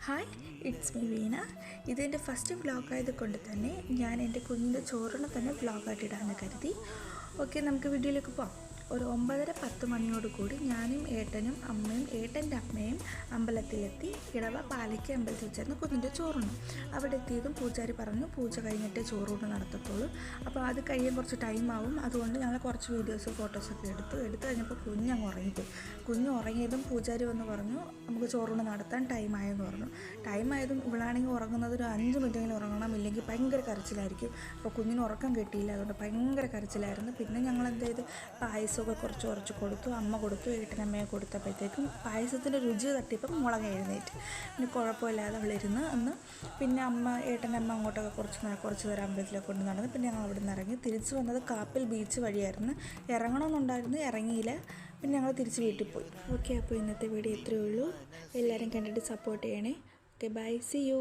Hi, it's me വീണ. ഇതെൻ്റെ first വ്ളോഗായത് തന്നെ ഞാൻ എൻ്റെ കുഞ്ഞിൻ്റെ ചോറിന് തന്നെ വ്ളോഗായിട്ട് ഇടാമെന്ന് കരുതി. ഓക്കെ, നമുക്ക് വീഡിയോയിലേക്ക് പോകാം. ഒരു 9:30-10 മണിയോടുകൂടി ഞാനും ഏട്ടനും അമ്മയും ഏട്ടൻ്റെ അമ്മയും അമ്പലത്തിലെത്തി. ഇടവ പാലയ്ക്ക് അമ്പലത്തിൽ വെച്ചായിരുന്നു കുഞ്ഞിൻ്റെ ചോറുണ്ട്. അവിടെ എത്തിയതും പൂജാരി പറഞ്ഞു പൂജ കഴിഞ്ഞിട്ടേ ചോറൂണ് നടത്തത്തുള്ളൂ. അപ്പോൾ അത് കഴിയാൻ കുറച്ച് ടൈമാവും. അതുകൊണ്ട് ഞങ്ങൾ കുറച്ച് വീഡിയോസ് ഫോട്ടോസൊക്കെ എടുത്ത് കഴിഞ്ഞപ്പോൾ കുഞ്ഞങ്ങ് ഉറങ്ങിപ്പോയി. കുഞ്ഞ് ഉറങ്ങിയതും പൂജാരി വന്ന് പറഞ്ഞു നമുക്ക് ചോറൂണ് നടത്താൻ ടൈമായെന്ന് പറഞ്ഞു. ടൈമായതും ഇവളാണെങ്കിൽ ഉറങ്ങുന്നത് ഒരു 5 മിനിറ്റെങ്കിലും ഉറങ്ങണം, ഇല്ലെങ്കിൽ ഭയങ്കര കരച്ചിലായിരിക്കും. അപ്പോൾ കുഞ്ഞിന് ഉറക്കം കിട്ടിയില്ല, അതുകൊണ്ട് ഭയങ്കര കരച്ചിലായിരുന്നു. പിന്നെ ഞങ്ങൾ എന്ത് ചെയ്ത് പായസമൊക്കെ കുറച്ച് കൊടുത്തു. അമ്മ കൊടുത്തു, ഏട്ടനമ്മയെ കൊടുത്തപ്പോഴത്തേക്കും പായസത്തിൻ്റെ രുചി തട്ടിയപ്പം മുളക് എഴുന്നേറ്റ്. പിന്നെ കുഴപ്പമില്ലാതെ അവളിരുന്ന് അന്ന്. പിന്നെ ഏട്ടനമ്മ അങ്ങോട്ടൊക്കെ കുറച്ച് നേരം അമ്പലത്തിലൊക്കെ കൊണ്ട് നടന്നു. പിന്നെ ഞങ്ങൾ അവിടെ നിന്ന് ഇറങ്ങി. തിരിച്ച് വന്നത് കാപ്പിൽ ബീച്ച് വഴിയായിരുന്നു. ഇറങ്ങണമെന്നുണ്ടായിരുന്നു, ഇറങ്ങിയില്ല. പിന്നെ ഞങ്ങൾ തിരിച്ച് വീട്ടിൽ പോയി. ഓക്കെ, അപ്പോൾ ഇന്നത്തെ വീഡിയോ ഇത്രയേ ഉള്ളൂ. എല്ലാവരും കണ്ടിട്ട് സപ്പോർട്ട് ചെയ്യണേ. Okay, bye, see U.